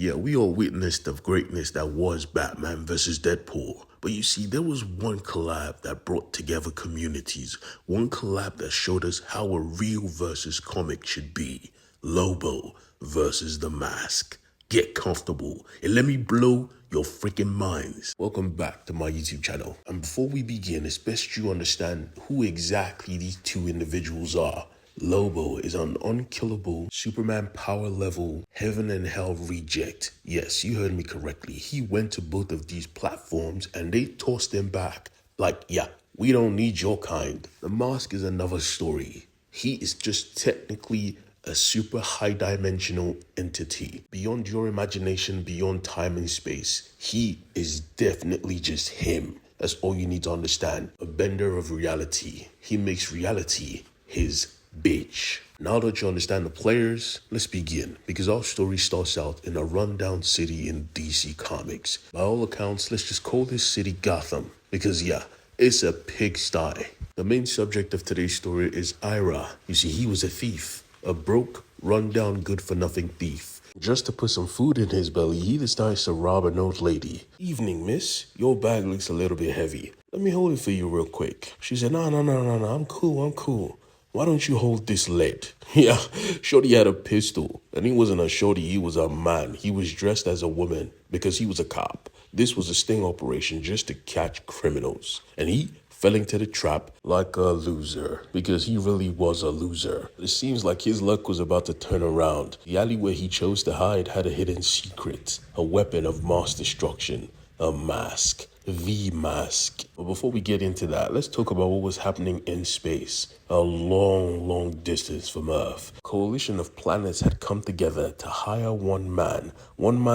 Yeah, we all witnessed the greatness that was Batman versus Deadpool. But you see, there was one collab that brought together communities. One collab that showed us how a real versus comic should be. Lobo versus The Mask. Get comfortable and let me blow your freaking minds. Welcome back to my YouTube channel. And before we begin, it's best you understand who exactly these two individuals are. Lobo is an unkillable Superman power level heaven and hell reject. Yes, you heard me correctly. He went to both of these platforms and they tossed him back. Like, yeah, we don't need your kind. The Mask is another story. He is just technically a super high dimensional entity. Beyond your imagination, beyond time and space. He is definitely just him. That's all you need to understand. A bender of reality. He makes reality his bitch. Now that you understand the players, let's begin. Because our story starts out in a rundown city in DC Comics. By all accounts, let's just call this city Gotham. Because yeah, it's a pigsty. The main subject of today's story is Ira. You see, he was a thief. A broke, rundown, good-for-nothing thief. Just to put some food in his belly, he decides to rob an old lady. Evening, miss. Your bag looks a little bit heavy. Let me hold it for you real quick. She said, no, I'm cool. Why don't you hold this lead? Yeah, Shorty had a pistol. And he wasn't a shorty, he was a man. He was dressed as a woman because he was a cop. This was a sting operation just to catch criminals. And he fell into the trap like a loser because he really was a loser. It seems like his luck was about to turn around. The alley where he chose to hide had a hidden secret, a weapon of mass destruction, a mask. The Mask. But before we get into that, let's talk about what was happening in space. A long distance from Earth. A coalition of planets had come together to hire one man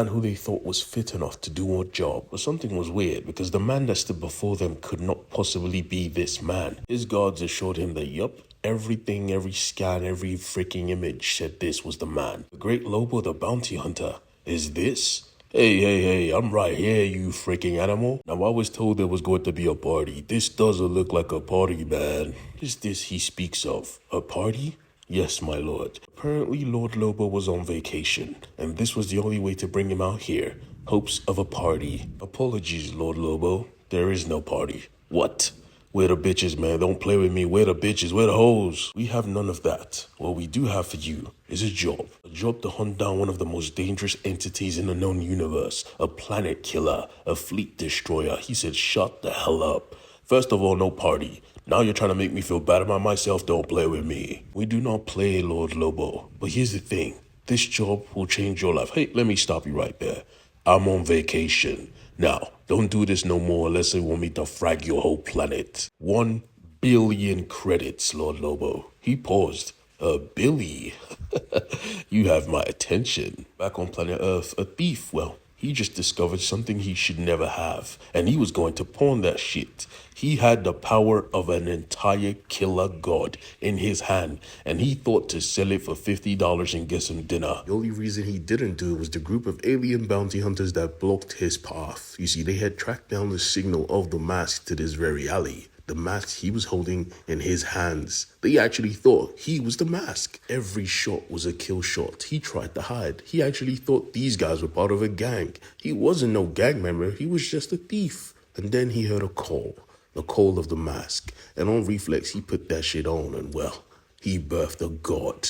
who they thought was fit enough to do a job. But something was weird because the man that stood before them could not possibly be this man. His guards assured him that yup, everything, every scan, every freaking image said this was the man. The great Lobo the bounty hunter. Is this? Hey, I'm right here, you freaking animal. Now, I was told there was going to be a party. This doesn't look like a party, man. Is this he speaks of? A party? Yes, my lord. Apparently, Lord Lobo was on vacation, and this was the only way to bring him out here. Hopes of a party. Apologies, Lord Lobo. There is no party. What? Where the bitches, man? Don't play with me. Where the bitches? Where the hoes? We have none of that. What we do have for you is a job. A job to hunt down one of the most dangerous entities in the known universe. A planet killer. A fleet destroyer. He said, shut the hell up. First of all, no party. Now you're trying to make me feel bad about myself. Don't play with me. We do not play, Lord Lobo. But here's the thing. This job will change your life. Hey, let me stop you right there. I'm on vacation. Now, don't do this no more unless you want me to frag your whole planet. 1 billion credits, Lord Lobo. He paused. A billy. You have my attention. Back on planet Earth, a thief, well, he just discovered something he should never have. And he was going to pawn that shit. He had the power of an entire killer god in his hand. And he thought to sell it for $50 and get some dinner. The only reason he didn't do it was the group of alien bounty hunters that blocked his path. You see, they had tracked down the signal of the mask to this very alley. The mask he was holding in his hands. They actually thought he was the mask. Every shot was a kill shot. He tried to hide. He actually thought these guys were part of a gang. He wasn't no gang member. He was just a thief. And then he heard a call. The call of the mask. And on reflex, he put that shit on and well, he birthed a god.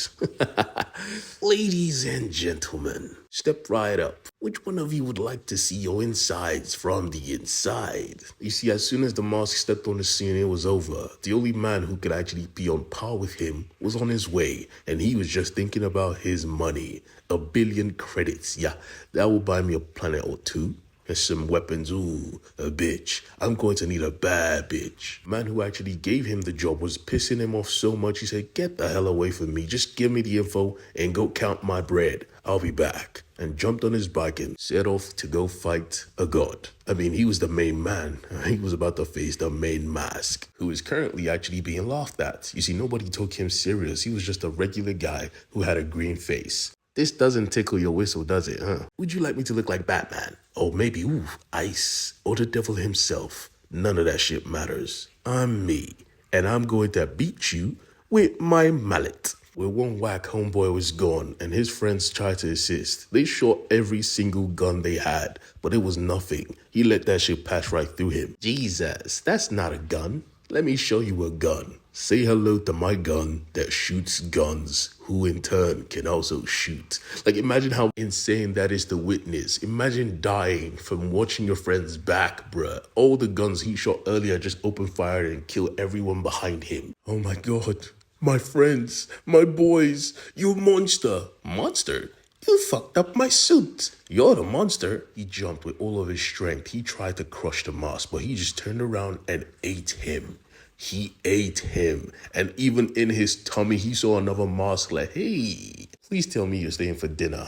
Ladies and gentlemen, step right up. Which one of you would like to see your insides from the inside? You see, as soon as the mask stepped on the scene, it was over. The only man who could actually be on par with him was on his way. And he was just thinking about his money. 1 billion credits. Yeah, that will buy me a planet or two. And some weapons. Ooh, a bitch. I'm going to need a bad bitch. Man who actually gave him the job was pissing him off so much he said, get the hell away from me. Just give me the info and go count my bread. I'll be back. And jumped on his bike and set off to go fight a god. I mean, he was the main man. He was about to face the main mask, who is currently actually being laughed at. You see, nobody took him serious. He was just a regular guy who had a green face. This doesn't tickle your whistle, does it, huh? Would you like me to look like Batman? Or maybe, Ice, or the devil himself? None of that shit matters. I'm me, and I'm going to beat you with my mallet. Where one whack homeboy was gone and his friends tried to assist. They shot every single gun they had, but it was nothing. He let that shit pass right through him. Jesus, that's not a gun. Let me show you a gun. Say hello to my gun that shoots guns, who in turn can also shoot. Like, imagine how insane that is to witness. Imagine dying from watching your friend's back, bruh. All the guns he shot earlier just open fire and kill everyone behind him. Oh my god. My friends, my boys, you monster. Monster? You fucked up my suit. You're the monster. He jumped with all of his strength. He tried to crush the mask, but he just turned around and ate him. He ate him. And even in his tummy, he saw another mask like, hey, please tell me you're staying for dinner.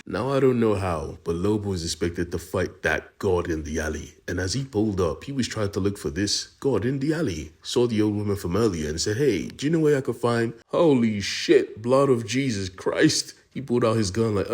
Now, I don't know how, but Lobo was expected to fight that god in the alley. And as he pulled up, he was trying to look for this god in the alley. Saw the old woman from earlier and said, hey, do you know where I could find? Holy shit, blood of Jesus Christ. He pulled out his gun like,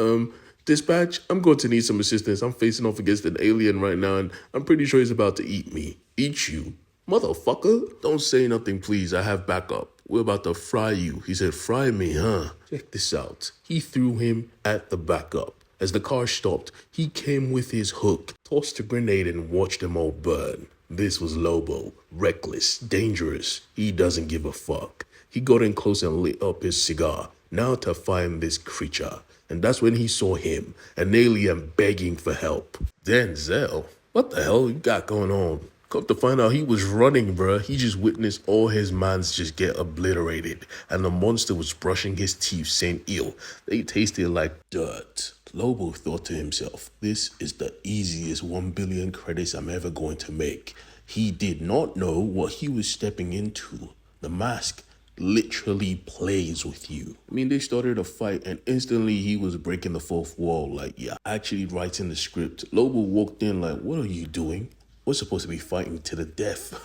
dispatch, I'm going to need some assistance. I'm facing off against an alien right now and I'm pretty sure he's about to eat me. Eat you? Motherfucker, don't say nothing, please. I have backup. We're about to fry you. He said, fry me, huh? Check this out. He threw him at the backup. As the car stopped, he came with his hook, tossed a grenade and watched them all burn. This was Lobo. Reckless, dangerous. He doesn't give a fuck. He got in close and lit up his cigar, now to find this creature. And that's when he saw him, an alien begging for help. Denzel, what the hell you got going on? Come to find out he was running, bruh. He just witnessed all his mans just get obliterated. And the monster was brushing his teeth saying, ew, they tasted like dirt. Lobo thought to himself, this is the easiest 1 billion credits I'm ever going to make. He did not know what he was stepping into. The mask literally plays with you. I mean, they started a fight and instantly he was breaking the fourth wall. Like, yeah, actually writing the script. Lobo walked in like, what are you doing? We're supposed to be fighting to the death.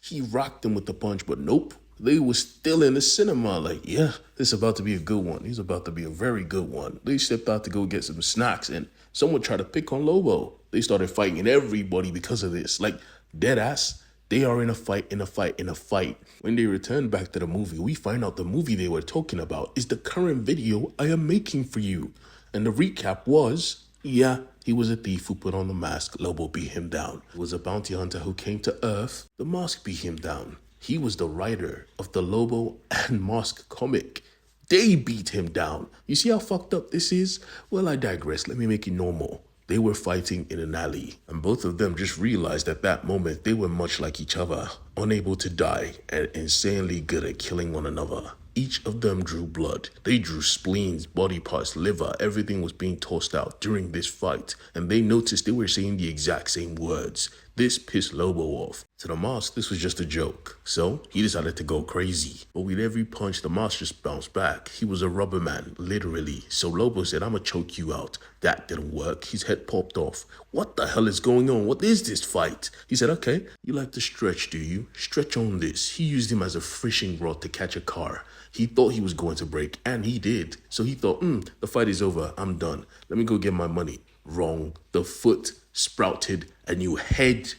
He rocked them with the punch, but nope. They were still in the cinema like, yeah, this is about to be a good one. He's about to be a very good one. They stepped out to go get some snacks and someone tried to pick on Lobo. They started fighting everybody because of this. Like, dead ass. They are in a fight, in a fight, in a fight. When they return back to the movie, we find out the movie they were talking about is the current video I am making for you. And the recap was, yeah, he was a thief who put on the mask. Lobo beat him down. He was a bounty hunter who came to Earth. The mask beat him down. He was the writer of the Lobo and Mask comic. They beat him down. You see how fucked up this is? Well, I digress. Let me make it normal. They were fighting in an alley, and both of them just realized at that moment they were much like each other, unable to die and insanely good at killing one another. Each of them drew blood. They drew spleens, body parts, liver. Everything was being tossed out during this fight, and they noticed they were saying the exact same words. This pissed Lobo off. To the mask, this was just a joke. So, he decided to go crazy. But with every punch, the mask just bounced back. He was a rubber man, literally. So Lobo said, I'ma choke you out. That didn't work. His head popped off. What the hell is going on? What is this fight? He said, okay, you like to stretch, do you? Stretch on this. He used him as a fishing rod to catch a car. He thought he was going to break, and he did. So he thought, the fight is over. I'm done. Let me go get my money. Wrong. The foot sprouted a new head.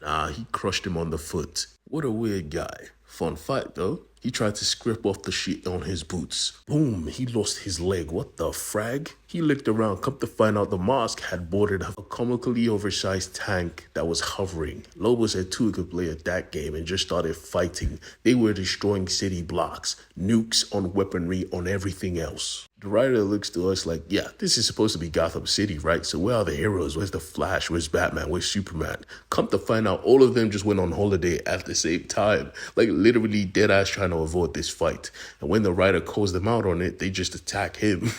Nah, he crushed him on the foot. What a weird guy. Fun fight, though. He tried to scrape off the shit on his boots. Boom, he lost his leg. What the frag? He looked around, come to find out the mask had boarded a comically oversized tank that was hovering. Lobo said too could play at that game and just started fighting. They were destroying city blocks, nukes on weaponry, on everything else. The writer looks to us like, yeah, this is supposed to be Gotham City, right? So where are the heroes? Where's the Flash? Where's Batman? Where's Superman? Come to find out, all of them just went on holiday at the same time. Like literally dead ass trying to avoid this fight. And when the writer calls them out on it, they just attack him.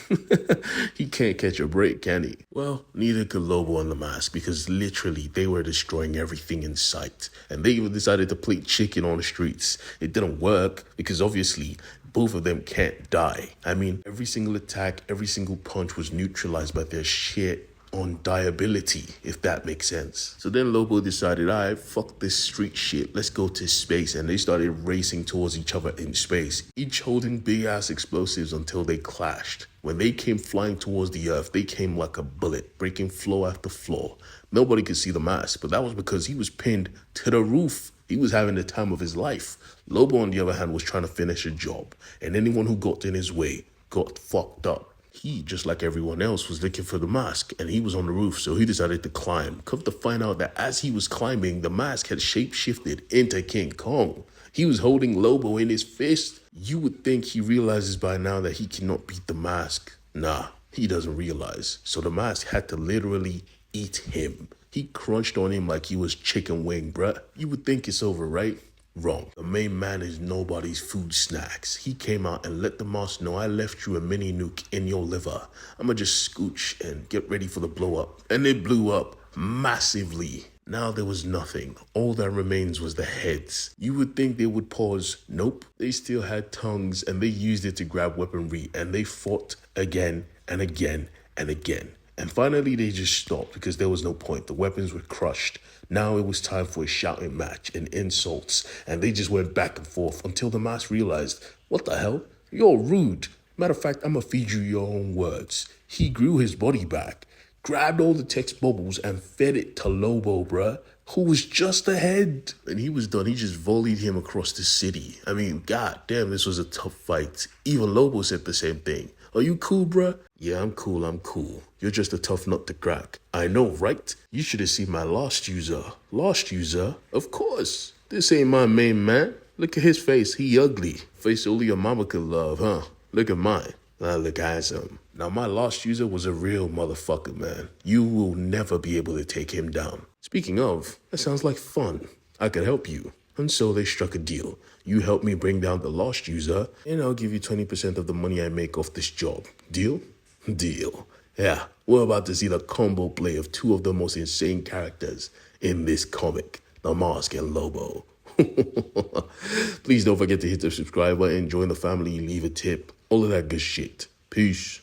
He can't catch a break, can he? Well, neither could Lobo and the Mask, because literally they were destroying everything in sight. And they even decided to play chicken on the streets. It didn't work because obviously both of them can't die. I mean, every single attack, every single punch was neutralized by their sheer undiability, if that makes sense. So then Lobo decided, all right, fuck this street shit. Let's go to space. And they started racing towards each other in space, each holding big ass explosives until they clashed. When they came flying towards the Earth, they came like a bullet, breaking floor after floor. Nobody could see the Mask, but that was because he was pinned to the roof. He was having the time of his life. Lobo, on the other hand, was trying to finish a job, and anyone who got in his way got fucked up. He, just like everyone else, was looking for the mask, and he was on the roof, so he decided to climb. Come to find out that as he was climbing, the mask had shape-shifted into King Kong. He was holding Lobo in his fist. You would think he realizes by now that he cannot beat the mask. Nah, he doesn't realize. So the mask had to literally eat him. He crunched on him like he was chicken wing, bruh. You would think it's over, right? Wrong. The main man is nobody's food snacks. He came out and let the mask know, I left you a mini nuke in your liver. I'ma just scooch and get ready for the blow up. And it blew up massively. Now there was nothing. All that remains was the heads. You would think they would pause. Nope. They still had tongues and they used it to grab weaponry, and they fought again and again and again. And finally they just stopped because there was no point. The weapons were crushed. Now it was time for a shouting match and insults, and they just went back and forth until the mask realized, what the hell? You're rude. Matter of fact, I'ma feed you your own words. He grew his body back, grabbed all the text bubbles and fed it to Lobo, bruh, who was just ahead. And he was done. He just volleyed him across the city. I mean, god damn, this was a tough fight. Even Lobo said the same thing. Are you cool, bruh? Yeah, I'm cool. You're just a tough nut to crack. I know, right? You should have seen my lost user. Lost user? Of course. This ain't my main man. Look at his face. He ugly. Face only your mama could love, huh? Look at mine. I look handsome. Now, my lost user was a real motherfucker, man. You will never be able to take him down. Speaking of, that sounds like fun. I could help you. And so they struck a deal. You help me bring down the lost user, and I'll give you 20% of the money I make off this job. Deal? Deal. Yeah, we're about to see the combo play of two of the most insane characters in this comic, the Mask and Lobo. Please don't forget to hit the subscribe button, join the family, leave a tip, all of that good shit. Peace.